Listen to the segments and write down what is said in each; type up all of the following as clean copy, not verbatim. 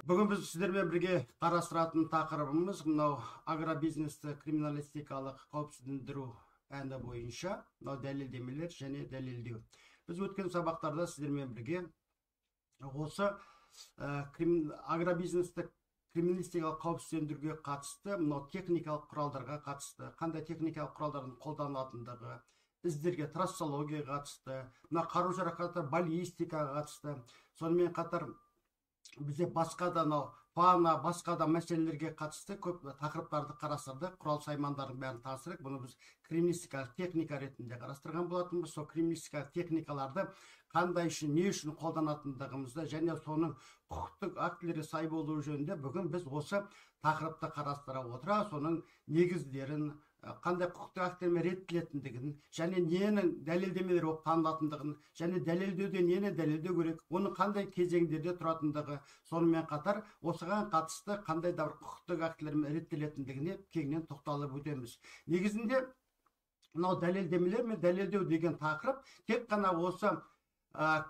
Бүгін біз сіздермен бірге қарастыратын тақырыбымыз мынау агробизнесті криминалистикалық қауіпсіздендіру пәні бойынша мынау дәлелдемелер және дәлелдеу. Біз өткен сабақтарда сіздермен бірге осы агробизнесті криминалистикалық қауіпсіздендіруге қатысты мынау техникалық құралдарға қатысты, қандай техникалық құралдардың қолданылатындығы, іздерге, трассологияға қатысты, мына қару-жараққа, баллистикаға қатысты, сонымен қатар бізде басқа да басқа да мәселелерге қатысты көп тақырыптарды қарастырдық. Құрал саймандардың бәрін таныстырдық. Бұны біз криминалистикалық техника ретінде қарастырған болатынбыз. Сол криминалистикалық техникаларды қандай үшін, не үшін қолданатындығымызды және соның құқықтық актілерге сай болуы жөнінде бүгін біз осы тақырыпты қарастыра отыра, соның негіздерін, қандай құқықтық актілермен реттелетіндігін және ненің дәлелдемелер болып танылатындығын және дәлелдеуде нені дәлелдеу керек, оның қандай кезеңдерде тұратындығы, сонымен қатар осыған қатысты қандай да бір құқықтық актілермен реттелетіндігіне кеңінен тоқталып өтеміз. Негізінде мынау дәлелдемелер мен дәлелдеу деген тақырып тек қана осы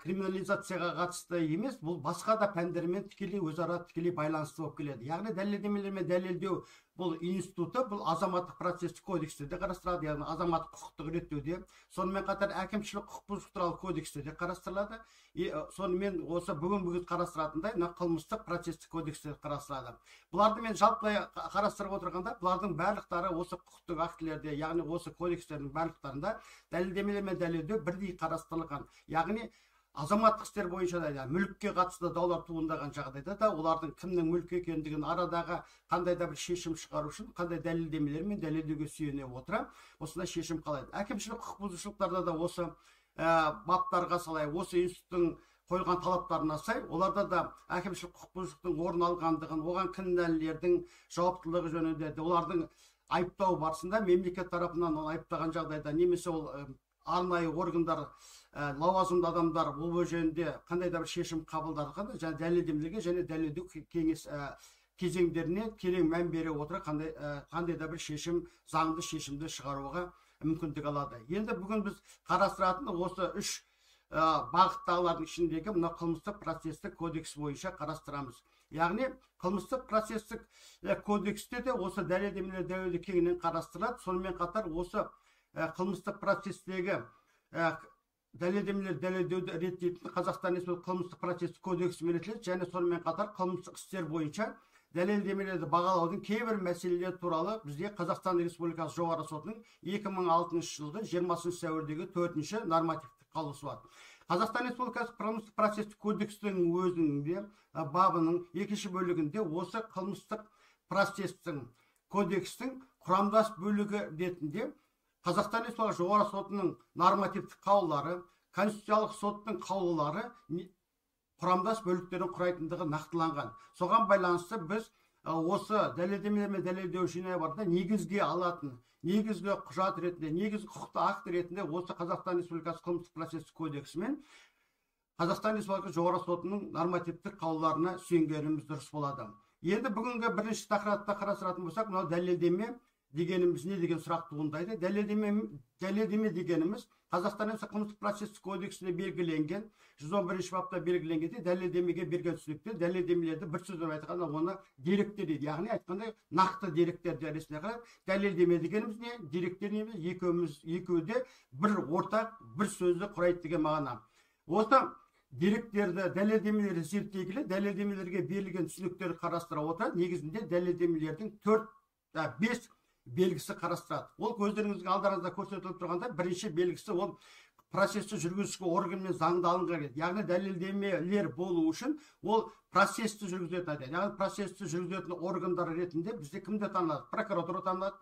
криминализацияға қатысты емес, бұл басқа да пәндермен тікелей өзара тікелей байланысты болып келеді. Яғни дәлелдемелер мен дәлелдеу бұл институты, бұл азаматтық процестік кодексте де қарастырылады, яғни азаматтық құқықтық реттеуде, сонымен қатар әкімшілік құқық бұзушылық туралы кодексте де қарастырылады. Сонымен осы бүгін қарастыратындай қылмыстық процестік кодексте қарастырылады. Бұларды мен жалпылай қарастырып отырғанда, бұлардың барлықтары осы құқықтық актілерде, яғни осы кодекстердің барлықтарында дәлелдемелер мен дәлелдеу бірдей қарастырылған. Яғни азаматтық істер бойынша да, мүлікке қатысты даулар туындаған жағдайда да, олардың кімнің мүлкі екендігін арадағы қандай да бір шешім шығару үшін қандай дәлелдемелер мен дәлелдеуге сүйене отыра, осындай шешім қалайды. Әкімшілік құқық бұзушылықтарда да осы баптарға салай, осы институттың қойылған талаптарына сай, оларда да әкімшілік құқық бұзушылықтың орын алғандығын, оған кінәлілердің жауаптылығы жөнінде, олардың айыптау барысында мемлекет тарапынан айыптаған жағдайда немесе ол арнайы органдар, лауазымды адамдар бұл жөнінде қандай да бір шешім қабылдағанда және дәлелдемелерге және дәлелдеу кезеңдеріне терең мән бере отыра қандай да бір заңды шешімді шығаруға мүмкіндік алады. Енді бүгін біз қарастыратын осы үш бағыттағылардың ішіндегі мына қылмыстық процестік кодекс бойынша қарастырамыз. Яғни қылмыстық процестік кодексте де осы дәлелдемелер дәлелдеу кеңінен қарастырылады. Сонымен қатар осы қылмыстық процестегі дәлелдемелер дәлелдеуді реттейтін Қазақстан Республикасы қылмыстық процестік кодексімен реттеледі және сонымен қатар қылмыстық істер бойынша дәлелдемелерді бағалаудың кейбір мәселелері туралы бізде Қазақстан Республикасы жоғарғы сотының 2006 жылғы 20 сәуірдегі 4-ші нормативтік қаулысы бар. Қазақстан Республикасы қылмыстық процестік кодекстің өзінде бабының 2-ші бөлігінде осы қылмыстық процестің кодекстің құрамдас бөлігі ретінде Қазақстан Республикасы жоғарғы сотының нормативтік қаулылары, Конституциялық соттың қаулылары құрамдас бөліктерін құрайтындығы нақтыланған. Соған байланысты біз осы дәлелдемелер мен дәлелдеу жинай барысында негізге алатын, негізгі құжат ретінде, негізгі құқықты акт ретінде осы Қазақстан Республикасы қылмыстық процестік кодексі мен Қазақстан Республикасы жоғарғы сотының нормативтік қаулыларына сүйенгеніміз дұрыс болады. Енді бүгінгі бірінші тақырыпта қарастыратын болсақ, мынау дәлелдеме дегеніміз не деген сұрақ туындайды. Дәлелдеме дегеніміз Қазақстан Республикасы қылмыстық процестік кодексінде белгіленген, 111-ші бапта белгіленгенде дәлелдемеге берген түсінікте дәлелдемелерді бір сөзбен айтқанда оны деректер дейді. Яғни айтқандай нақты деректер дәресіне қарап, дәлелдеме дегеніміз не? Деректер неміз екеуі де бір ортақ, бір сөзді құрайды деген мағына. Осы деректерді, дәлелдемелерді зерттей келе, дәлелдемелерге берілген түсініктерді қарастыра отыра, негізінде дәлелдемелердің 4-5 белгісі қарастырады. Ол көздеріңіздің алдарыңызда көрсетіліп тұрғанда бірінші белгісі ол процесті жүргізуші органмен заңды алынған келеді. Яғни дәлелдемелер болу үшін ол процесті жүргізетін айтады. Яғни процесті жүргізетін органдар ретінде бізде кімде танылады? Прокуратура танылады,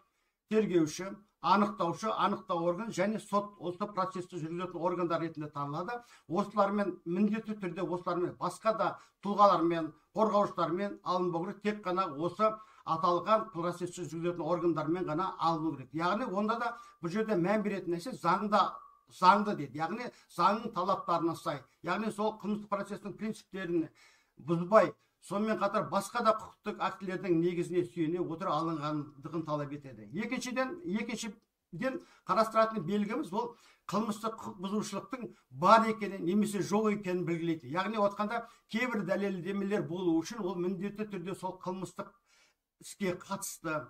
тергеуші, анықтаушы, анықтау орган және сот осы процесті жүргізетін органдар ретінде танылады. Осылармен міндетті түрде осылармен басқа да тұлғалармен, қорғаушылармен алынбау керек, тек қана осы аталған процесті жүргізетін органдармен ғана алыну керек. Яғни онда да бұл жерде мән беретін нәрсе заңды дейді. Яғни заңның талаптарына сай. Яғни сол қылмыстық процестің принциптерін бұзбай, сонымен қатар басқа да құқықтық актілердің негізіне сүйене отыра алынғандығын талап етеді. Екінші қарастыратын белгіміз ол қылмыстық құқық бұзушылықтың бар екенін немесе жоқ екенін белгілейді. Яғни отқанда кейбір дәлелдемелер болу үшін ол міндетті түрде сол қылмыстық іске қатысты,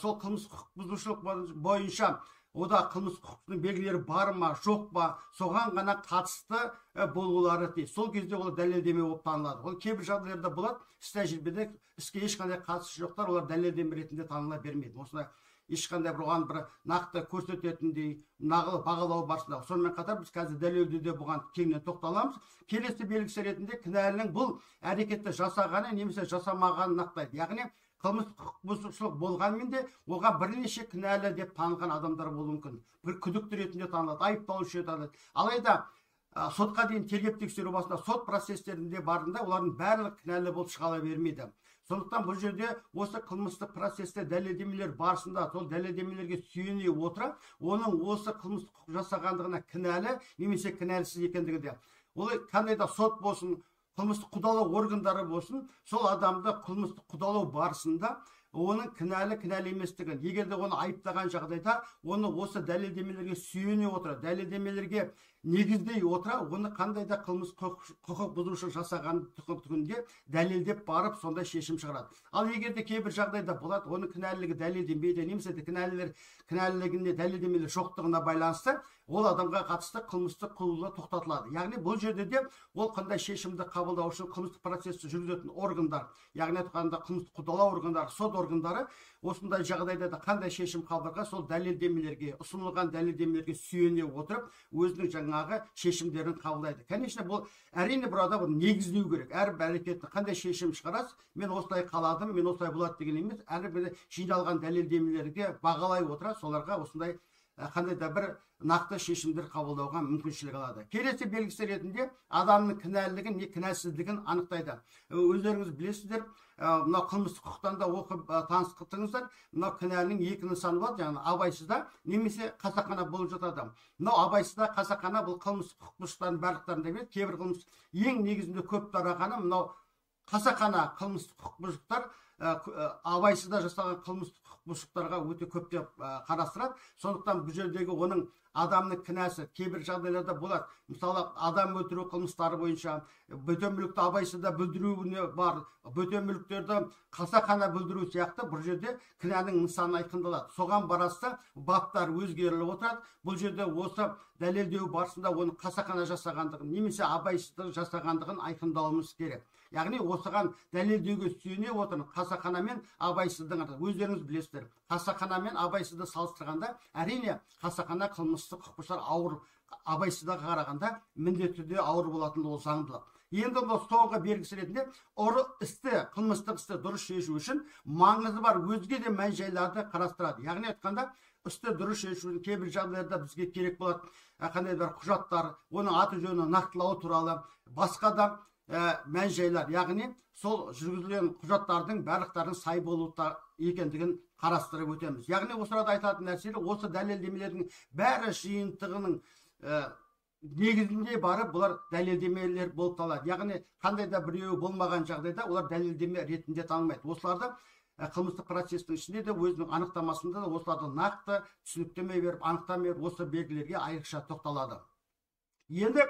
сол қылмыстық құқық бұзушылық бойынша ода қылмыс құқықтың белгілері бар ма, жоқ па, соған ғана қатысты болулары тиіс. Сол кезде ол дәлелдеме болып танылады. Ол кейбір жағдайларда болады, іс тәжірибеде іске ешқандай қатысы жоқтар, олар дәлелдеме ретінде таныла бермейді. Осындай ешқандай оған бір нақты көрсететіндей нағыл бағалау барысында. Сонымен қатар біз қазір дәлелдеуде бұған кеңінен тоқталамыз. Келесі белгісі ретінде кінәлінің бұл әрекетті жасағаны немесе жасамағанын нақтылайды. Яғни қылмыстық құқық бұзушылық болғанмен де оған бірнеше кінәлі деп танылған адамдар болуы мүмкін. Бір күдікті ретінде танылады, айыпталушы танылады. Алайда сотқа дейін тергеп тексеру басында сот процестерінде барында олардың барлығы кінәлі болып шыға бермейді. Сондықтан бұл жерде осы қылмыстық процесте дәлелдемелер барысында сол дәлелдемелерге сүйене отыра, оның осы қылмыстық құқық жасағандығына кінәлі немесе кінәлісіз екендігінде. Ол қандай да сот болсын, қылмыстық қудалау органдары болсын, сол адамды қылмыстық қудалау барысында оның кінәлі еместігін, егер де оны айыптаған жағдайда, оны осы дәлелдемелерге сүйене отыра, дәлелдемелерге негіздей отыра, оны қандай да қылмыс құқық бұзушылық жасаған түгінде дәлелдеп барып, сондай шешім шығарады. Ал егер де кейбір жағдайда болады, оның кінәлілігі дәлелденбейді, немесе кінәлілігіне дәлелдемелер жоқтығына байланысты, ол адамға қатысты қылмыстық құқығы тоқтатылады. Яғни бұл жерде де ол қандай шешімді қабылдау үшін қылмыстық процесті жүргізетін органдар, яғни айтқанда қылмыстық қудалау органдары, сот органдары осындай жағдайда да қандай шешім қабылдарға сол дәлелдемелерге, ұсынылған дәлелдемелерге сүйене отырып, өзінің жаңағы шешімдерін қабылдайды. Конечно, бұл әрине burada бұл негіздеу керек. Әрбір әрекетті қандай шешім шығарасыз, мен осылай қаладым, мен осылай болады деген емес, әрбір жиналған дәлелдемелерге бағалай отыра, соларға осындай қандай да бір нақты шешімдер қабылдауға мүмкіншілік алады. Келесі белгісі ретінде адамның кінәлілігін не кінәсіздігін анықтайды. Өздеріңіз білесіздер, мына қылмыстық құқықтан да оқып таныстыңыздар, мына кінәлінің екі нысаны бар, яғни абайсызда немесе қасақана болып жатады. Мынау абайсызда, қасақана бұл қылмыстық құқық бұзушылықтардың барлықтарында келеді. Кейбір қылмыс ең негізінде көп тарағаны мынау қасақана қылмыстық құқық бұзушылықтар абайсызда жасалған қылмыстық құқық бұзушылықтарға өте көптеп қарастырады. Сондықтан бұл жердегі оның адамның кінәсі кейбір жағдайларда болады. Мысалы, адам өлтіру қылмыстары бойынша бөтен мүлікті абайсызда бүлдіруіне бар, бөтен мүліктерді қасақана бүлдіру сияқты бұл жерде кінәнің нысаны айқындалады. Соған барасында баптар өзгеріліп отырады. Бұл жерде осы дәлелдеу барысында оның қасақана жасағандығын немесе абайсыздық жасағандығын айқындауымыз керек. Яғни осыған дәлелдеуге сүйене отырып, қасақана мен абайсыздың өздеріңіз білесіздер. Қасақана мен абайсызды салыстырғанда, әрине қасақана қылмыстық құқық бұзушылықтар ауыр, абайсыздарға қарағанда міндетті түрде ауыр болатын ол заңдылық. Енді соңғы белгісі ретінде ұры істі, қылмыстық істі дұрыс шешу үшін маңызы бар өзге де мән-жайларды қарастырады. Яғни айтқанда, істі дұрыс шешу үшін кейбір жағдайларда бізге керек болады қандай бір құжаттар, оның аты жөнін нақтылау туралы, басқа да мән-жайлар, яғни сол жүргізілген құжаттардың барлықтарының сай болуы екендігін қарастырып өтеміз. Яғни осы арада айтатын нәрселер осы дәлелдемелердің бәрі жиынтығының негізінде барып бұлар дәлелдемелер болып табылады. Яғни қандай да біреуі болмаған жағдайда олар дәлелдеме ретінде танылмайды. Осыларды қылмыстық процестің ішінде де өзінің анықтамасында да осыларды нақты түсініктеме беріп, анықтама беріп, осы белгілерге айрықша тоқталады. Енді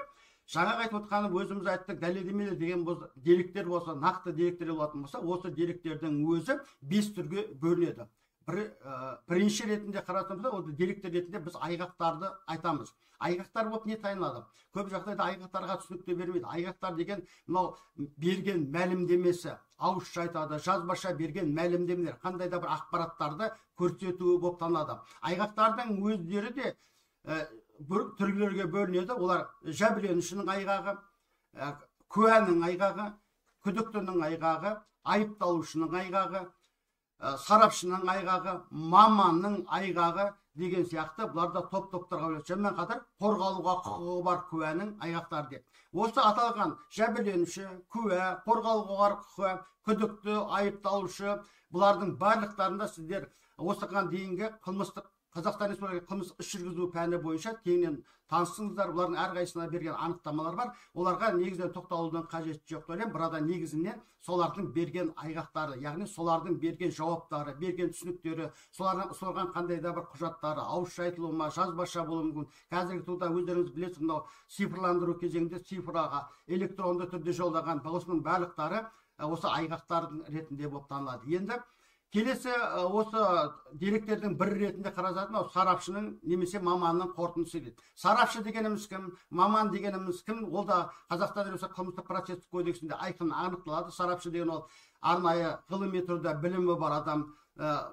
жаңа айтып отқаным өзіміз айттық, дәлелдемелер деген деректер болса, нақты деректер болатын болса, осы деректердің өзі 5 түрге бөлінеді. Бірінші ретінде қаратымызда, ол деректер ретінде біз айғақтарды айтамыз. Айғақтар болып не тайынады? Көп жағдайда айғақтарға түсінікте бермейді. Айғақтар деген мынау берген мәлімдемесі, ауызша айтады, жазбаша берген мәлімдемелер, қандай да бір ақпараттарды көрсетуі болып танылады. Айғақтардың өздері де бір түрлерге бөлінеді. Олар жәбірленушінің айғағы, куәнің айғағы, күдіктінің айғағы, айыпталушының айғағы, сарапшының айғағы, маманның айғағы деген сияқты бұларда топ-топтарға бөлінеді. Сонымен қатар қорғалуға құқығы бар куәнің айғақтары деп. Осы аталған жәбірленуші, куә, қорғалуға бар құқығы, күдікті, айыпталушы, бұлардың барлықтарында сіздер осыған дейінгі қылмыстық Қазақстан Республикасы қылмыстық іс жүргізу пәні бойынша кеңінен танысыңыздар. Бұлардың әрқайсысына берген анықтамалар бар. Оларға негізінен тоқталудың қажеті жоқ деп ойлаймын. Бірақ негізінен солардың берген айғақтары, яғни солардың берген жауаптары, берген түсініктері, солардың ұсынылған қандай да бір құжаттары, ауызша айтылуы ма, жазбаша болуы мүмкін. Қазіргі таңда өздеріңіз білесіз, мынау цифрландыру кезеңінде цифраға электронды түрде жолдаған осының барлықтары осы айғақтардың ретінде болып танылады. Енді келесі осы деректердің бір ретінде қарасатын сарапшының немесе маманның қорытындысы дейді. Сарапшы дегеніміз кім, маман дегеніміз кім? Ол да Қазақстан Республикасы қылмыстық процестік кодексінде айқын анықталады. Сарапшы деген ол арнайы ғылыми түрде білімі бар адам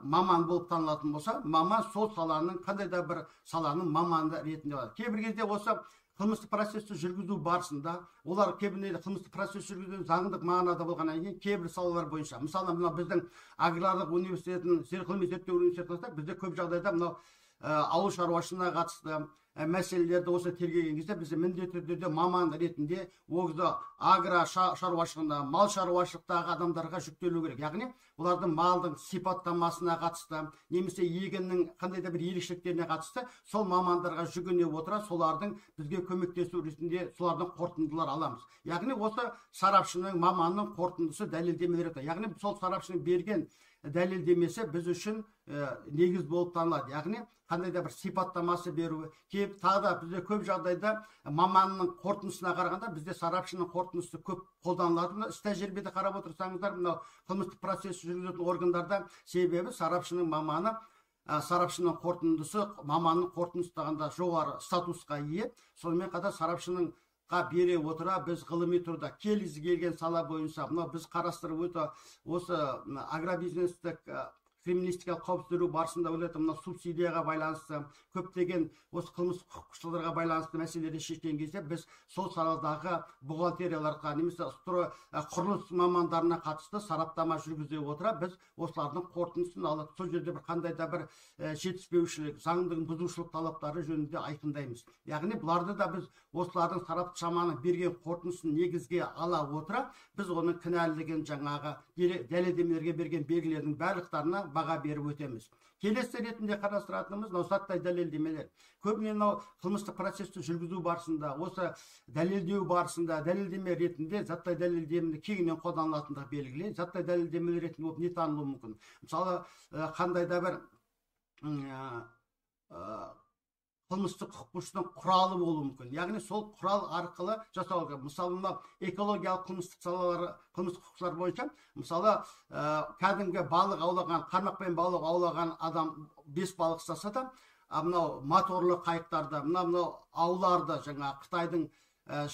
маман болып танылатын болса, маман сол саланың қандай да бір саланың маманы ретінде болады. Кейбір кезде осы қылмыстық процесті жүргізу барысында олар кейбір қылмыстық процесс жүргізу заңдық мағынада болғаннан кейін кейбір салалар бойынша, мысалы мынау біздің аграрлық университетін, ғылыми зерттеу университетін алсақ, бізде көп жағдайда мынау ауыл шаруашылығына қатысты мәселелерді осы тергеген кезде бізде міндетті түрде маман ретінде осы агро шаруашылығында, мал шаруашылықтағы адамдарға жүктелу керек. Яғни олардың малдың сипаттамасына қатысты, немесе егіннің қандай да бір ерекшеліктеріне қатысты сол мамандарға жүгіне отыра, солардың бізге көмектесу ретінде солардың қорытындылар аламыз. Яғни осы сарапшының, маманның қорытындысы дәлелдемелері. Яғни сол сарапшының берген дәлелдемесі біз үшін негіз болып танылады. Яғни қандай да бір сипаттамасы беру. Тағы да бізде көп жағдайда маманның қорытындысына қарағанда бізде сарапшының қорытындысы көп қолданылады. Іс тәжірибеде қарап отырсаңыздар, мынау қылмыстық процесс жүргізетін органдарда, себебі сарапшының маманы, сарапшының қорытындысы маманның қорытындысында жоғары статусқа ие. Сонымен қатар сарапшының бере отыра біз ғылыми тұрда келген сала бойынша мынау біз қарастырып өте осы агробизнестік криминалистикалық қауіпсіздік барысында ойлайтын мына субсидияға байланысты көптеген осы қылмыстық құқық бұзушылықтарға байланысты мәселелерді шешкен кезде біз сол саладағы бухгалтерияларға немесе құрылыс мамандарына қатысты сараптама жүргізе отыра біз осылардың қорытындысын алып сол жерде бір қандай да бір жетіспеушілік, заңдың бұзушылық талаптары жөнінде айқындаймыз. Яғни бұларды да біз осылардың сарапшының берген қорытындысын негізге ала отыра біз оның кінәлілігін жаңағы дәлелдемелерге берген белгілердің барлықтарына баға беріп өтеміз. Келесі ретінде қарастыратынымыз мынау заттай дәлелдемелер. Көбіне мынау қылмыстық процесті жүргізу барысында, осы дәлелдеу барысында дәлелдеме ретінде заттай дәлелдемені кеңінен қолданылатындығы белгілі. Заттай дәлелдемелер ретінде болып не танылуы мүмкін? Мысалы, қандай да бір қылмыстық құқық бұзушылықтың құралы болуы мүмкін. Яғни сол құрал арқылы жасалған. Мысалы, мынау экологиялық қылмыстық салалары, қылмыстық құқықтар бойынша, мысалы, кәдімгі балық аулаған, қармақпен балық аулаған адам 5 балық ұстаса да, мынау моторлы қайықтарды, мынау ауларды, жаңа Қытайдың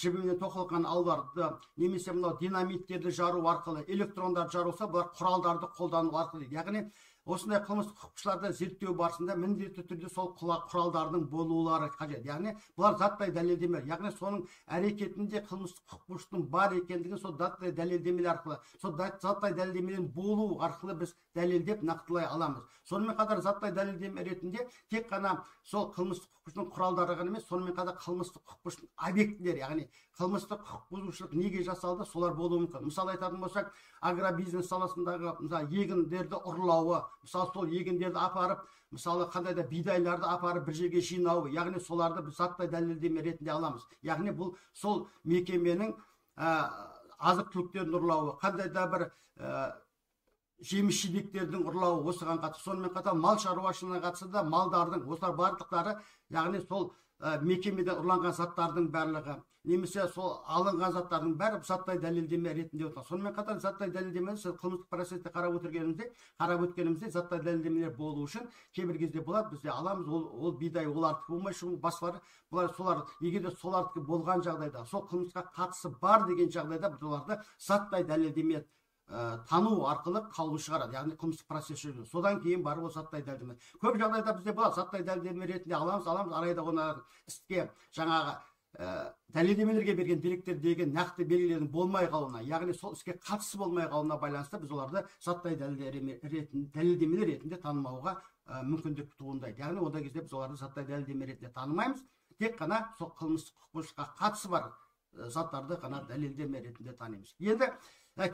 жібімен тоқылған ауларды, немесе мынау динамиттерді жару арқылы, электрондарды жарылса, бұлар құралдарды қолдану арқылы. Яғни осындай қылмыстық құқық бұзушыларды зерттеу барысында міндетті түрде сол құралдардың болулары қажет. Яғни бұлар заттай дәлелдемелер. Яғни соның әрекетінде қылмыстық құқық бұзушылықтың бар екендігін сол заттай дәлелдемелер арқылы, сол заттай дәлелдемелердің болу арқылы біз дәлелдеп нақтылай аламыз. Сонымен қатар заттай дәлелдеме ретінде тек қана сол қылмыстық құқық бұзушылықтың құралдары ғана емес, сонымен қатар қылмыстық құқық бұзушылықтың объектілері, яғни қылмыстық құқық бұзушылық неге жасалды, солар болуы мүмкін. Мысалы айтатын болсақ, агробизнес саласындағы егіндерді ұрлауы, мысалы сол егіндерді апарып, мысалы қандай да бидайларды апарып бір жерге жинауы, яғни соларды біз заттай дәлелдеме ретінде аламыз. Яғни бұл сол мекеменің азық түліктерін ұрлауы, қандай да бір жеміс жидектердің ұрлауы осыған қатысты. Сонымен қатар мал шаруашылығына қатысты да малдардың осылар барлықтары, яғни сол мекемеден ұрланған заттардың барлығы, немесе сол алынған заттардың бәрі заттай дәлелдеме ретінде отыр. Сонымен қатар заттай дәлелдемелер қылмыстық процесте қарап өткенімізде заттай дәлелдемелер болу үшін кейбір кезде болады, бізде аламыз, ол бидай олардікі болмай шығу, басқалары, бұлар солар, егер де солардікі болған жағдайда, сол қылмысқа қатысы бар деген жағдайда біз оларды заттай дәлелдеме тану арқылы қаулы шығарады, яғни қылмыстық процесс жүргізеді. Содан кейін барып ол заттай дәлелдеме. Көп жағдайда бізде болады, заттай дәлелдеме ретінде аламыз, арайда оны істе жаңағы дәлелдемелерге берген деректер деген нақты белгілердің болмай қалуына, яғни сол іске қатысы болмай қалуына байланысты біз оларды заттай дәлелдемелер ретінде танымауға мүмкіндік туындайды. Яғни ондай кезде біз оларды заттай дәлелдеме ретінде танымаймыз, тек қана сол қылмыстық құқық бұзушылыққа қатысы бар заттарды ғана дәлелдеме ретінде танимыз. Енді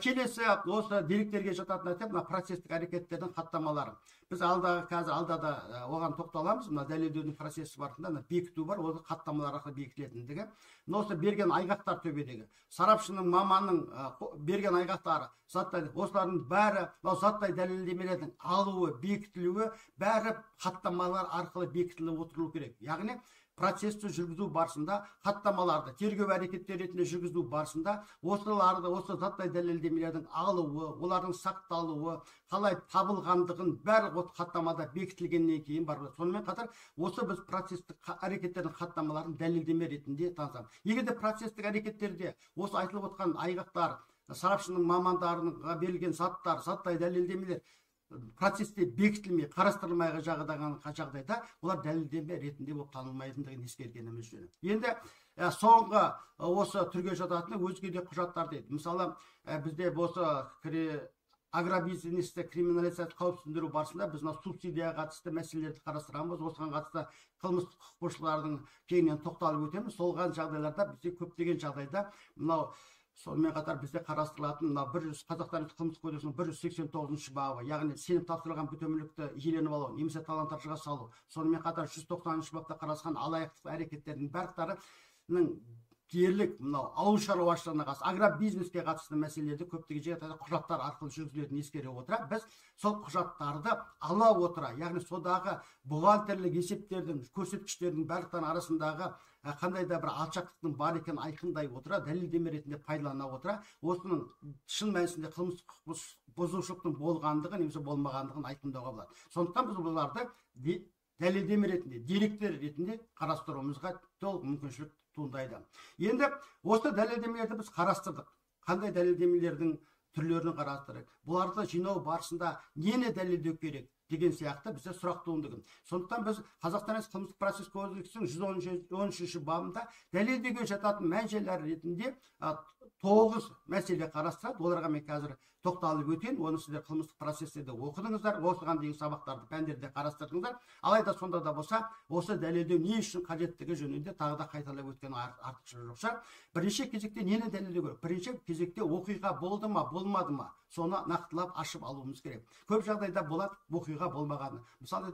келесі осы деректерге жататын айтып, мына процестік әрекеттердің хаттамалары. Біз қазір алдада оған тоқталамыз. Мына дәлелдеудің процесі барысында мына бекіту бар, ол хаттамалар арқылы бекітілетіндігі. Осы берген айғақтар төбедегі сарапшының, маманның берген айғақтары, осылардың бәрі заттай дәлелдемелердің алуы, бекітілуі бәрі хаттамалар арқылы бекітіліп отыруы керек. Яғни процесті жүргізу барысында хаттамаларды тергеу әрекеттері ретінде жүргізу барысында осы заттай дәлелдемелердің алуы, олардың сақталуы, қалай табылғандығын барлық хаттамада бекітілгеннен кейін бар. Сонымен қатар осы біз процестік әрекеттердің хаттамаларын дәлелдеме ретінде танысамыз. Егер де процестік әрекеттерде осы айтылып отқан айғақтар, сарапшының, мамандарының берілген заттар, заттай дәлелдемелер процесте бекітілмей, қарастырылмай жағдайда олар дәлелдеме ретінде болып танылмайтындығын ескергеніміз жөн. Енді соңғы осы түрге жататын өзге де құжаттар дейді. Мысалы, бізде осы агробизнесті криминализация қауіпсіздендіру барысында біз субсидияға қатысты мәселелерді қарастырамыз. Осыған қатысты қылмыстық құқық бұзушылардың кеңінен тоқталып өтеміз. Солған жағдайларда бізде көптеген жағдайда мынау сонымен қатар бізде қарастырылатын Қазақстан қылмыстық кодексінің 189 бабы, яғни сеніп тапсырылған бүтемділікті иеленіп алу, немесе талан-таражға салу, сонымен қатар 190 бапта қарастырылған алаяқтық әрекеттердің барлықтарының дерлік ауыл шаруашылығына қатысты, агробизнеске қатысты мәселелерді көптеген жерде құжаттар арқылы жүргізілетінін ескере отыра, біз сол құжаттарды ала отыра, яғни содағы бухгалтерлік есептердің, көрсеткіштердің барлықтарының арасындағы қандай да бір алшақтықтың бар екенін айқындай отыра, дәлелдеме ретінде пайдалана отыра, осының шын мәнісінде қылмыстық бұзушылықтың болғандығы немесе болмағандығын айқындауға болады. Сондықтан біз бұларды дәлелдеме ретінде, деректер ретінде қарастыруымызға толық мүмкіншілік туындайды. Енді осы дәлелдемелерді біз қарастырдық. Қандай дәлелдемелердің түрлерін қарастырдық. Бұларды жинау барысында нені дәлелдеу керек деген сияқты бізде сұрақ туындаған. Сондықтан біз Қазақстан қылмыстық процесс кодексінің 113 бабында дәлелдеуге жататын мән-жайлар ретінде 9 мәселе қарастырады. Оларға мен қазір тоқталып өтейін. Оны сіздер қылмыстық процестерде оқыдыңыздар, осыған дейін сабақтарды пәндерде қарастырдыңыздар. Алайда сонда да болса, осы дәлелдеу не үшін қажеттігі жөнінде тағы да қайталап өткен артықшылық жоқ шығар. Бірінші кезекте нені дәлелдеу керек? Бірінші кезекте оқиға болды ма, болмады ма? Соны нақтылап ашып алуымыз керек. Көп жағдайда болады оқиға болмағаны. Мысалы,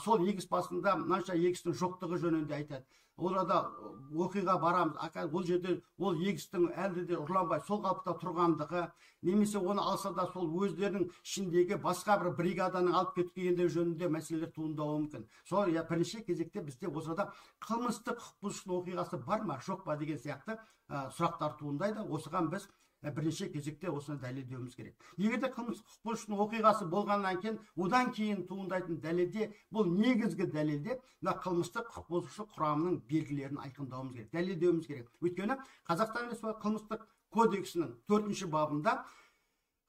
сол егіс басында мынанша егістің жоқтығы жөнінде айтады. Оларда оқиға барамыз, ол жерде ол егістің әлде де ұрланбай сол қалыпта тұрғандығы, немесе оны алса да сол өздерінің ішіндегі басқа бір бригаданың алып кеткендігі жөнінде мәселелер туындауы мүмкін. Сол бірінші кезекте бізде осыда қылмыстық құқық бұзушылық оқиғасы бар ма, жоқ па деген сияқты сұрақтар туындайды. Осыған біз бірінші кезекте осыны дәлелдеуіміз керек. Егер де қылмыстық құқық бұзушылық оқиғасы болғаннан кейін, одан кейін туындайтын дәлелде, бұл негізгі дәлелде қылмыстық құқық бұзушылық құрамының белгілерін айқындауымыз керек, дәлелдеуіміз керек. Өйткені Қазақстан Республикасы қылмыстық кодексінің 4 бабында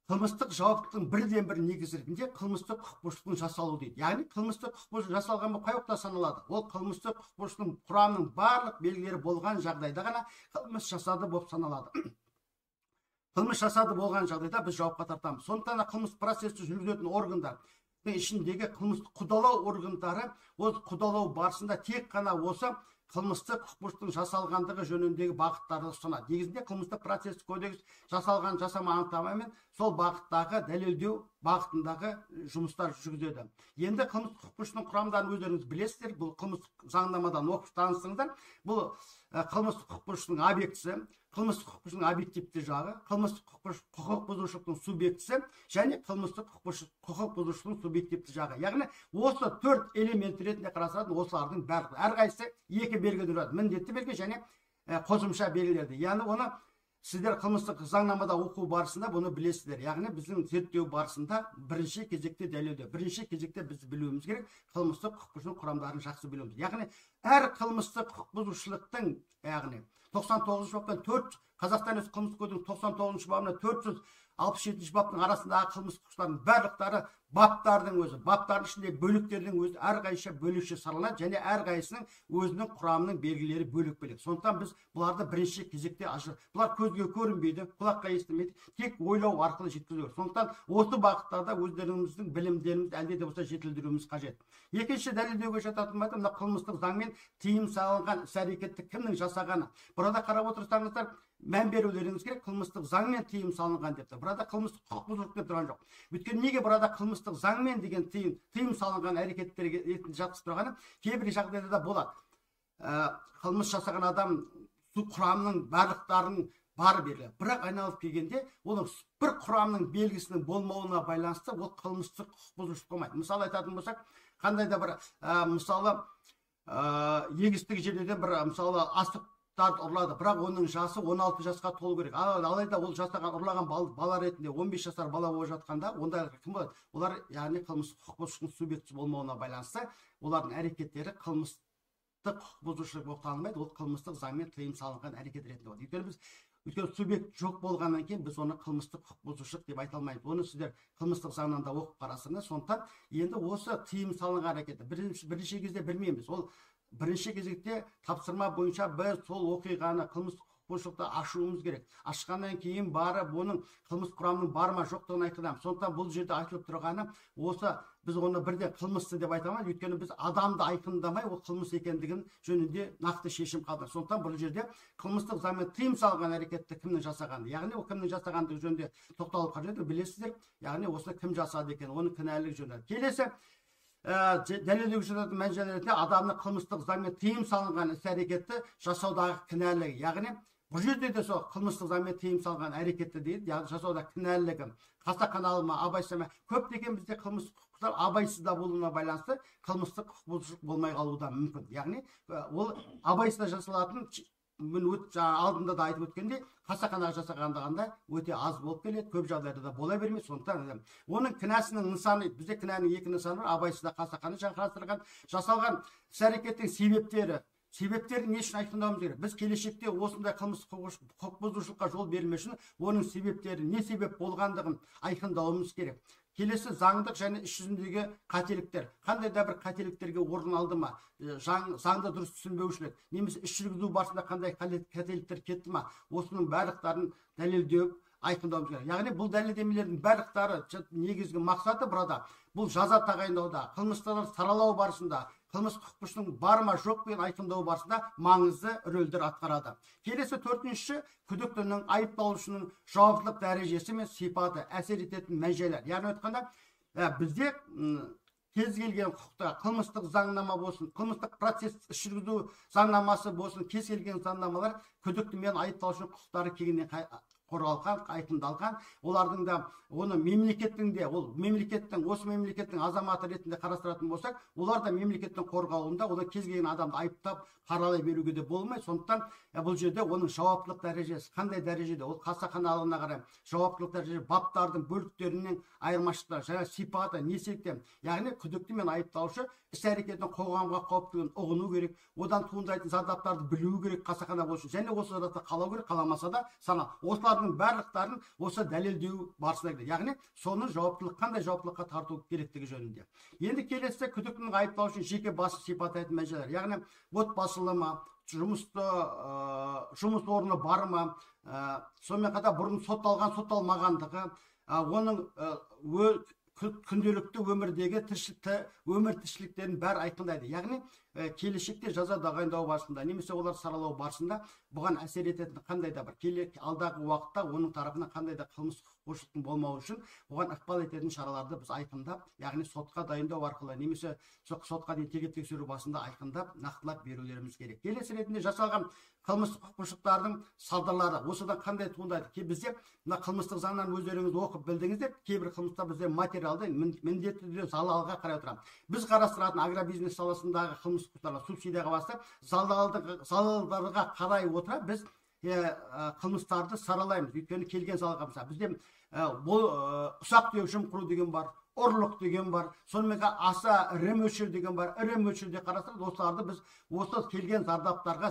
қылмыстық жауаптылықтың бірден-бір негізі ретінде қылмыстық құқық бұзушылықтың жасалуы дейді. Яғни қылмыстық құқық бұзушылық жасалған қай уақытта саналады? Ол қылмыстық құқық бұзушылықтың құрамының барлық белгілері болған жағдайда ғана қылмыс жасады болып саналады. Қылмыс жасады болған жағдайда біз жауапқа тартамыз. Сондықтан қылмыс процесті жүргізетін органдар ішіндегі қылмыстық қудалау органдары, ол қудалау барысында тек қана осы қылмыстық құқық бұзушылықтың жасалғандығы жөніндегі бағыттарды ұстанады. Негізінде қылмыстық процесстік кодекс жасалған жасама анықтамамен сол бағыттағы дәлелдеу бағытындағы жұмыстар жүргізеді. Енді қылмыстық құқық бұзушылықтың құрамдарын өздеріңіз білесіздер. Бұл қылмыстық заңнамадан оқып таныстыңыздар. Бұл қылмыстық құқық бұзушылықтың объектісі, қылмыстық құқық бұзушылықтың объективті жағы, қылмыстық құқық бұзушылықтың субъектісі және қылмыстық құқық бұзушылықтың субъективті жағы. Яғни осы 4 элемент ретінде қарастыратын осылардың барлығы. Әрқайсысы 2 белгіден тұрады. Міндетті белгі және қосымша белгілерді. Яғни оны сіздер қылмыстық заңнамада оқу барысында бұны білесіздер. Яғни біздің зерттеу барысында бірінші кезекте дәлелдеу. Бірінші кезекте біз білуіміз керек қылмыстық құқық бұзушылық құрамдарын жақсы білуіміз. Яғни әр қылмыстық құқық бұзушылықтың, яғни 99 баптан 4 Қазақстан Республикасы қылмыстық кодексінің 99 бабына 467 баптың арасындағы қылмыстық құқықтардың барлықтары баптардың өзі, баптардың ішінде бөліктердің өзі әрқайсысы бөлікше сараланады және әрқайсысының өзінің құрамының белгілері бөлек-бөлек. Сондықтан біз бұларды бірінші кезекте бұлар көзге көрінбейді, құлаққа естілмейді, тек ойлау арқылы жеткізу керек. Сондықтан осы бағыттарда өздеріңіздің білімдеріңізді әлде де болса жетілдіруіміз қажет. Екінші дәлелдеуге жататын мына қылмыстық заңмен тыйым салынған іс-әрекетті кімнің жасағаны. Burada қарап отырсаңыздар, мән берулеріңіз керек, қылмыстық заңмен тыйым салынған депті. Burada қылмыстық құқық бұзушылық деп тұрған жоқ. Өйткені неге burada қылмыстық заңмен деген тыйым салынған әрекеттерге жатқызып тұрғаны кейбір жағдайда да болады. Қылмыс жасаған адам су құрамының барлықтарын бар белгілі. Бірақ айналып келгенде, оның бір құрамның белгісінің болмауына байланысты ол қылмыстық құқық бұзушылық болмайды. Мысалы айтатын болсақ, қандай да бір мысалы егістік жерден бір мысалы астықтарды ұрлады, бірақ оның жасы 16 жасқа толу керек. Алайда ол жасаған ұрлаған бала ретінде 15 жасар бала болып жатқанда, онда кім болады? Олар яғни қылмыстық құқық бұзушылықтың субъектісі болмауына байланысты олардың әрекеттері қылмыстық құқық бұзушылық болып танылмайды, ол қылмыстық заңмен тыйым салынған әрекет ретінде болады. Өйткені субъект жоқ болғаннан кейін біз оны қылмыстық құқық бұзушылық деп айта алмаймыз. Оны сіздер қылмыстық заңнан да оқып қарасыңыз. Сондықтан енді осы тыйым салынған әрекетті бірінші кезде білмейміз. Ол бірінші кезекте тапсырма бойынша біз сол оқиғаны қылмыстық бұзушылықты ашуымыз керек. Ашқаннан кейін барып оның қылмыс құрамының бар ма жоқтығын айқындаймыз. Сондықтан бұл жерде айтылып тұрғаны осы біз оны бірден қылмысты деп айта алмаймыз. Өйткені біз адамды айқындамай ол қылмыс екендігін жөнінде нақты шешім қабылдаймыз. Сондықтан бұл жерде қылмыстық заңмен тыйым салған әрекетті кімнің жасағаны, яғни ол кімнің жасағандығы жөнінде тоқталып қажет, білесіздер. Яғни осы кім жасады екен, оның кінәлілігі жөнінде. Келесі дәлелдеуге жататын мән-жайлар ретінде адамның қылмыстық заңмен тыйым салынған іс-әрекетті жасаудағы кінәлілігі, яғни бұл жерде де сол қылмыстық заңмен тыйым салған әрекетті дейді, яғни жасауда кінәлілігі, қасақаналы ма, абайсыз ма, көптеген бізде қылмыстық құқықтар абайсызда болуына байланысты қылмыстық құқық бұзушылық болмай қалуы да мүмкін. Яғни ол абайсызда жасалатын алдында да айтып өткендей, қасақана жасағандығында өте аз болып келеді, көп жағдайда да бола бермейді. Сондықтан оның кінәсінің нысаны, бізде кінәнің екі нысаны бар, абайсызда қасақана қарастырылған, жасалған іс-әрекеттің себептері не үшін айқындауымыз керек? Біз келешекте осындай қылмыстық құқық бұзушылыққа жол бермес үшін оның себептері не себеп болғандығын айқындауымыз керек. Келесі заңдық және іс жүзіндегі қателіктер. Қандай да бір қателіктерге орын алды ма? Заңды дұрыс түсінбеушілік, немесе іс жүргізу барысында қандай қателіктер кетті ма? Осының барлықтарын дәлелдеу, айқындауымыз керек. Яғни бұл дәлелдемелердің барлықтары негізгі мақсаты burada бұл жаза тағайындауда, қылмыстарды саралау барысында, қылмыс құқық бұзушылықтың бар ма жоқ пен айқындау барысында маңызды рөлдер атқарады. Келесі төртінші, күдіктінің, айыпталушының жауаптылық дәрежесі мен сипаты әсер ететін мән-жайлар. Яғни айтқанда, бізде кез келген құқықта қылмыстық заңнама болсын, қылмыстық процесс іс жүргізу заңнамасы болсын, кез келген заңнамалар күдікті мен айыпталушының құқықтары кеңінен қорғалған, айқындалған. Олардың да оны мемлекеттің де, осы мемлекеттің азаматы ретінде қарастыратын болсақ, олар да мемлекеттің қорғауында, олар кез келген адамды айыптап қаралай беруге де болмай. Сондықтан бұл жерде оның жауаптылық дәрежесі қандай дәрежеде, ол қасақаналығына қарай жауаптылық дәрежесі, баптардың бөліктерінен айырмашылықтар, жаңа сипаты, не себептен, яғни күдікті мен айыпталушы іс-әрекеттің қоғамға қауіптілігін ұғыну керек, одан туындайтын зардаптарды білу керек қасақана болсын, және осы зардапты қалау керек, қаламаса да сана. Осылардың барлықтарын осы дәлелдеу барысында керек. Яғни соны қандай жауаптылыққа тарту керектігі жөнінде. Енді келесі күдіктінің айыпталушының жеке басын сипаттайтын мәселелер. Яғни отбасылы ма, жұмыс орны бар ма, сонымен қатар бұрын сотталған, сотталмағандығы, оның күнделікті өмірдегі өмір тіршіліктерін бәрі айқындайды. Яғни келешекте жаза тағайындау барысында, немесе олар саралау барысында бұған әсер ететін қандай да бір алдағы уақытта оның тарапынан қандай да қылмыс құқықбұзушылықтың болмауы үшін оған ықпал ететін шараларды біз айқындап, яғни сотқа дайындау арқылы, немесе сотқа дейін тергеп-тексеру барысында айқындап, нақтылап берулеріміз керек. Келесі ретінде жасалған қылмыстық құқықбұзушылықтардың салдарлары осыдан қандай туындайды? Бізде мына қылмыстық заңнан өздеріңіз оқып білдіңіздер, кейбір қылмыстар бізде материалды міндетті түрде залалға қарай отырады. Біз қарастыратын агробизнес саласындағы қылмыс субсидияға бастап, залалдарға қарай отыра біз қылмыстарды саралаймыз. Өйткені келген залалға мысалы бізде ұсақ түйек жымқыру деген бар, ұрлық деген бар, сонымен аса ірі мөлшер деген бар, ірі мөлшерде қарастырып, осыларды біз осы келген зардаптарға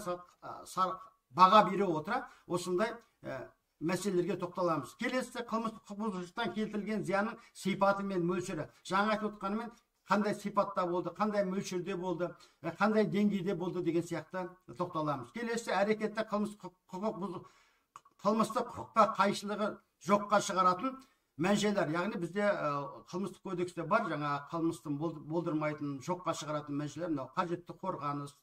баға бере отыра осындай мәселелерге тоқталамыз. Келесі қылмыстық құқық бұзушылықтан келтірілген зиянның сипаты мен мөлшері. Жаңа айтып отқанымен қандай сипатта болды, қандай мөлшерде болды, қандай деңгейде болды деген сияқты тоқталамыз. Келесі әрекетті қылмыстық құқыққа қайшылығы жоққа шығаратын мән-жайлар. Яғни бізде қылмыстық кодексте бар, жаңа қылмыстың болдырмайтын, жоққа шығаратын мән-жайлар, қажетті қорғаныс,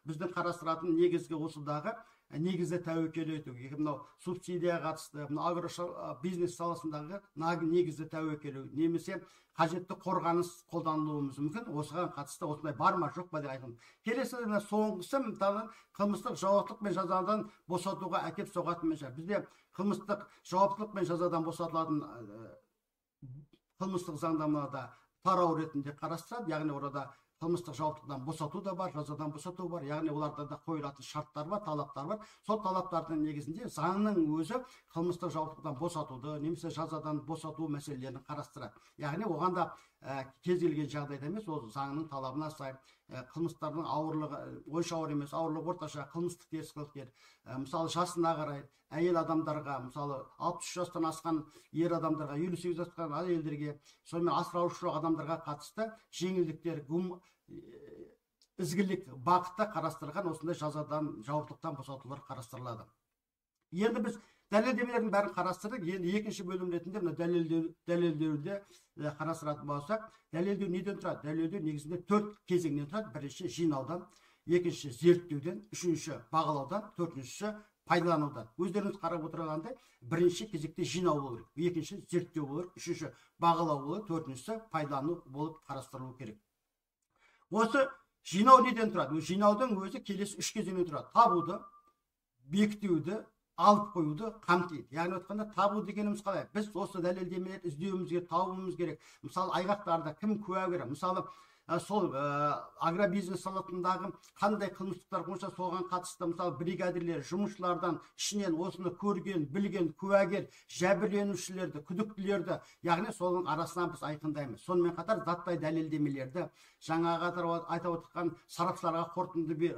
біздің қарастыратын негізгі осыдағы негізді тәуекел ету, мынау субсидияға қатысты, мынау бизнес саласындағы негізді тәуекел, немесе қажетті қорғаныс қолданылуымыз мүмкін. Осыған қатысты осындай бар ма жоқ па деп айтамын. Келесі соңғысы мысалы қылмыстық жауаптылық пен жазадан босатуға әкеп соғатын мәселе. Бізде қылмыстық жауаптылық пен жазадан босатылатын қылмыстық заңнамада тарау ретінде қарастырады, яғни орада қылмыстық жауаптылықтан босату да бар, жазадан босату бар, яғни оларда да қойылатын шарттар бар, талаптар бар. Сол талаптардың негізінде заңның өзі қылмыстық жауаптылықтан босатуды немесе жазадан босату мәселелерін қарастырады. Яғни оған да кез келген жағдайда емес, ол заңның талабына сай қылмыстардың ауырлығы, ойша ауыр емес, ауырлығы орташа, қылмыстық теріс қылықтар, мысалы жасына қарай әйел адамдарға, мысалы 63 жастан асқан ер адамдарға, 58 жастан әйелдерге, сонымен асыраушы адамдарға қатысты жеңілдіктер, ізгілік бағытта қарастырылған осындай жазадан, жауаптылықтан босатулар қарастырылады. Енді біз дәлелдемелердің бәрін қарастырдық. Енді екінші бөлім ретінде дәлелдеуді қарастыратын болсақ, дәлелдеу неден тұрады? Дәлелдеу негізінде 4 кезеңнен тұрады. Бірінші жинаудан, екінші зерттеуден, үшінші бағалаудан, төртіншісі пайдаланудан. Өздеріңіз қарап отырғандай, бірінші кезекте жинау болу керек, екінші зерттеу болу керек, үшінші бағалау болу керек, төртіншісі пайдалану болып қарастырылу керек. Осы жинау неден тұрады? Жинаудың өзі келесі 3 кезеңнен тұрады. Табуды, бекітуді, алып қоюды қамтиды. Яғни айтқанда табу дегеніміз қалай? Біз осы дәлелдемелерді іздеуіміз керек, табуымыз керек. Мысалы айғақтарда кім куә керек? Мысалы сол агробизнес саласындағы қандай қылмыстықтар болса соған қатысты, мысалы бригадирлер, жұмысшылардан ішінен осыны көрген, білген куәгер, жәбірленушілерді, күдіктілерді, яғни соның арасынан біз айқындаймыз. Сонымен қатар заттай дәлелдемелерді, жаңағы айтып отырған сарапшыларға қорытынды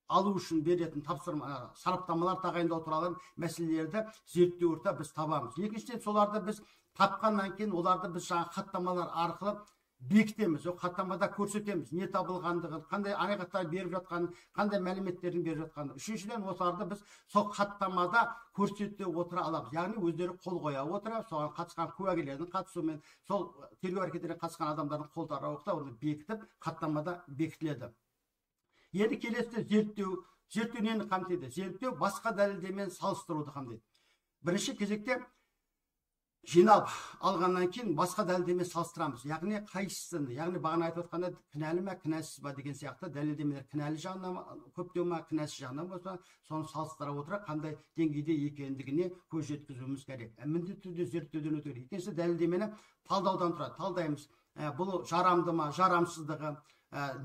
алу үшін беретін тапсырма, сараптамалар тағайындау туралы мәселелерді зерттеу орта біз табамыз. Екіншіден соларды біз тапқаннан кейін оларды біз жаңа хаттамалар арқылы бекітеміз, хаттамада көрсетеміз, не табылғандығын, қандай айғақтар беріп жатқанын, қандай мәліметтердің беріп жатқанын. Үшіншіден осыларды біз сол хаттамада көрсете отыра аламыз. Яғни өздері қол қоя отыра, соған қатысқан куәгерлердің қатысуымен, сол тергеу әрекеттеріне қатысқан адамдардың қолдары оқыта, оны бекітіп, хаттамада бекітіледі. Енді келесі зерттеу. Зерттеу нені қамтиды? Зерттеу басқа дәлелдемемен салыстыруды қамтиды. Бірінші кезекте жинап алғаннан кейін басқа дәлелдеме салыстырамыз. Яғни қайсысын, яғни бағана айтып отқанда кінәлі ме, кінәсіз ба деген сияқты дәлелдемелер кінәлі жағынан көптеу ма, кінәсіз жағынан болса, соны салыстыра отыра қандай деңгейде екендігіне көз жеткізуіміз керек. Міндетті түрде зерттеуден өту керек. Екіншісі дәлелдемені талдаудан тұрады. Талдаймыз, бұл жарамды ма, жарамсыздығы,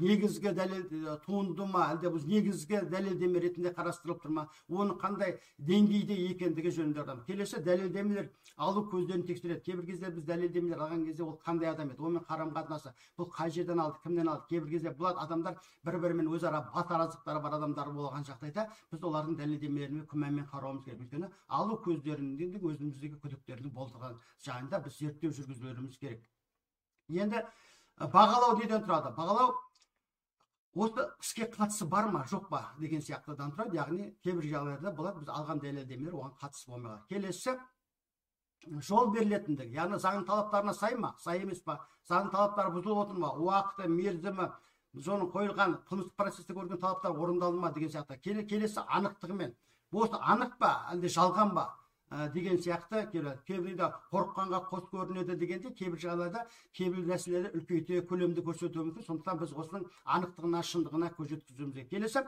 негізгі дәлел туынды ма, әлде бұл негізгі дәлелдеме ретінде қарастырылып тұр ма, оны қандай деңгейде екендігі жөнінде. Келесі дәлелдемелер алу көздерін тексереді. Кейбір кезде біз дәлелдемелер алған кезде ол қандай адам еді, онымен қарым-қатынасы, бұл қай жерден алды, кімнен алды. Кейбір кезде бұл адамдар бір-бірімен өзара бат-араздықтары бар адамдар болған жағдайда біз олардың дәлелдемелеріне күмәнмен қарауымыз керек. Өйткені алу көздерінің өзіміздегі күдіктердің болдырған жайында біз зерттеу жүргізулеріміз керек. Енді бағалау неден тұрады? Бағалау осы іске қатысы бар ма, жоқ па деген сияқтыдан тұрады. Яғни кейбір жағдайда болады біз алған дәлелдемелер оған қатысы болмаған. Келесі жол берілетіндігі, яғни заңның талаптарына сай ма, сай емес па, заңның талаптары бұзылып отыр ма, уақыты, мерзімі, соның қойылған қылмыстық процесте көрген талаптар орындалды ма деген сияқты. Келесі анықтығымен, осы анық па, әлде жалған ба деген сияқты келеді. Кейбірде қорыққанға қос көрінеді дегенде, кейбір жағдайда кейбір нәрселерді үлкейте, көлемді көрсетуі мүмкін. Сондықтан біз осының анықтығына, шындығына көз жеткізуіміз керек. Келесі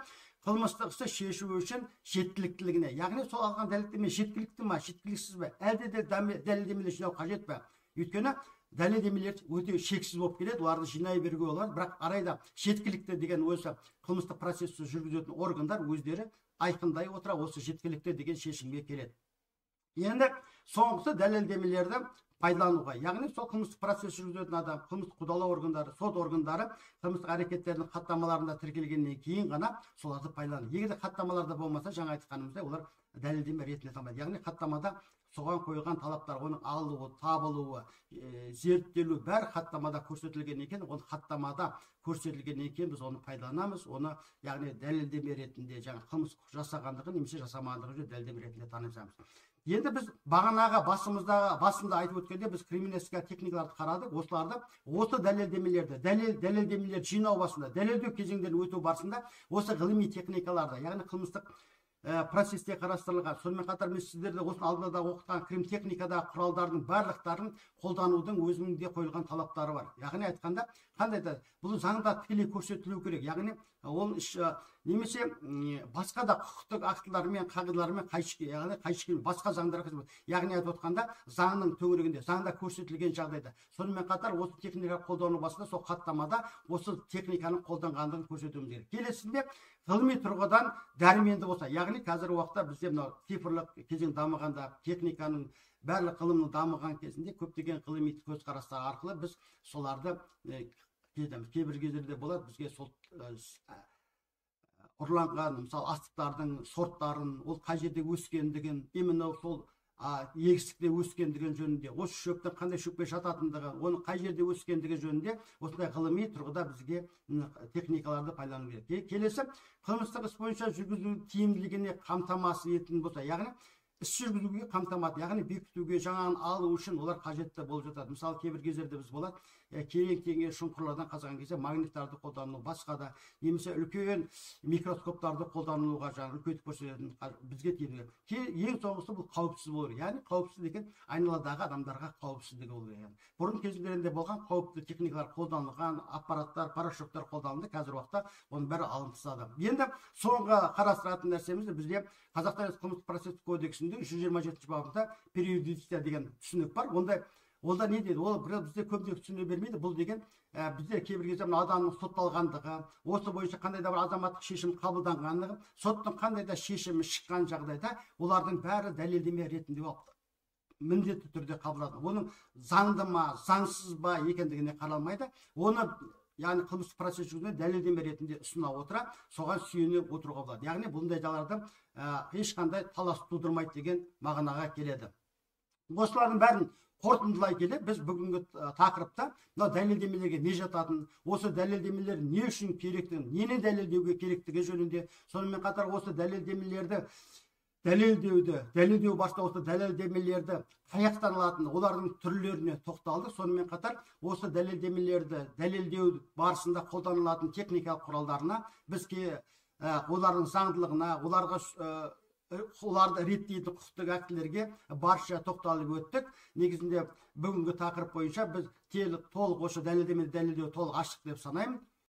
қылмыстық істі шешу үшін жеткіліктілігіне, яғни сол алған дәлелдеме жеткілікті ме, жеткіліксіз бе, әлде де дәлелдемелер жинау қажет пе? Өйткені дәлелдемелер өте шексіз болып келеді, оларды жинай беруге болады, бірақ арайда жеткілікті деген осы қылмыстық процесті жүргізетін органдар өздері айқындай отыра осы жеткілікті деген шешімге келеді. Енді соңғысы дәлелдемелерді пайдалануға, яғни сол қылмыстық процесс жүргізетін адам, қылмыстық қудалау органдары, сот органдары қылмыстық әрекеттердің хаттамаларында тіркелгеннен кейін ғана соларды пайдаланады. Егер де хаттамаларда болмаса, жаңа айтқанымыздай, олар дәлелдеме ретінде танылмайды. Яғни хаттамада соған қойған талаптар, оның алуы, табылуы, зерттелуі бәрі хаттамада көрсетілген екен. Ол хаттамада көрсетілген екен, біз оны пайдаланамыз, оны яғни дәлелдеме ретінде, жаңа қылмыс жасағандығы немесе жасамағандығы дәлелдеме ретінде танымыз. Енді біз бағанағы басында айтып өткенде біз криминалистика техникаларды қарадық. Осыларды, осы дәлелдемелерді, дәлелдемелер жинау барысында, дәлелдеу кезеңдерін өту барысында осы ғылыми техникаларды, яғни қылмыстық процесте қарастырылған. Сонымен қатар мен сіздерді осының алдында да оқытқан кримтехникадағы құралдардың барлықтарын қолданудың өзінің де қойылған талаптары бар. Яғни айтқанда, қандай да бұл заңда тікелей көрсетілу керек. Яғни ол немесе басқа да құқықтық актілермен, қағидалармен қайшы басқа заңдарға, яғни айтып отқанда заңның төңірегінде, заңда көрсетілген жағдайда. Сонымен қатар осы техника қолдану барысында сол хаттамада осы техниканың қолданғандығын көрсетуіміз керек. Келесінде ғылыми тұрғыдан дәрменді болса, яғни қазіргі уақытта бізде мынау цифрлық кезең дамығанда, техниканың барлық ғылымның дамыған кезінде көптеген ғылыми көзқарастар арқылы біз соларды кейбір кездерде болады, бізге сол ұрланған, мысалы астықтардың сорттарын, ол қай жерде өскендігін, именно сол егістікте өскендігі жөнінде, осы шөптің қандай шөпке жататындығы, оның қай жерде өскендігі жөнінде осындай ғылыми тұрғыда бізге техникаларды пайдалану керек. Келесі, қылмыстық іс бойынша жүргізу тиімділігіне қамтамасыз ететін болса, яғни іс жүргізуге қамтамасыз, яғни бекітуге, жаңағын алу үшін олар қажетті болып жатады. Мысалы, кейбір кездерде біз болады, терең шұңқырлардан қазған кезде магниттарды қолдану, басқа да, немесе үлкен микроскоптарды қолдануға, жаңағы үлкейтіп көрсететін бізге тиімді. Ең соңғысы бұл қауіпсіз болу керек. Яғни қауіпсіз деген айналадағы адамдарға қауіпсіздігі болу керек. Бұрын кездерінде болған қауіпті техникалар қолданылған, аппараттар, порошоктар қолданылды, қазір уақытта оның бәрі алынып тасталды. Енді соңғы қарастыратын нәрсеміз бізде Қазақстан Республикасы процесстік кодексінде 127 бабында периодичность деген түсінік бар. Онда не дейді? Ол бізде көбіне түсіне бермейді. Бұл деген бізде кейбір кезде адамның сотталғандығы, осы бойынша қандай да бір азаматтық шешім қабылданғандығы, соттың қандай да шешімі шыққан жағдайда олардың бәрі дәлелдеме ретінде міндетті түрде қабылданады. Оның заңды ма, заңсыз ба екендігіне қаралмайды. Оны яғни қылмыстық процесс жүргізуде дәлелдеме ретінде ұсына отыра, соған сүйене отыруға болады. Яғни бұндай жағдайларда ешқандай талас тудырмайды деген мағынаға келеді. Осылардың бәрін қорытындылай келе, біз бүгінгі тақырыпта дәлелдемелерге не жататын, осы дәлелдемелер не үшін керектігін, нені дәлелдеуге керектігі жөнінде, сонымен қатар осы дәлелдемелерді дәлелдеу барысында осы дәлелдемелерді қаяқтан алатын, олардың түрлеріне тоқталды. Сонымен қатар осы дәлелдемелерді дәлелдеу барысында қолданылатын техникалық құралдарына, бізге олардың заңдылығына, оларды реттейтін құқықтық актілерге барша тоқталып өттік. Негізінде бүгінгі тақырып бойынша біз толық осы дәлелдеу толық ашық деп санаймын.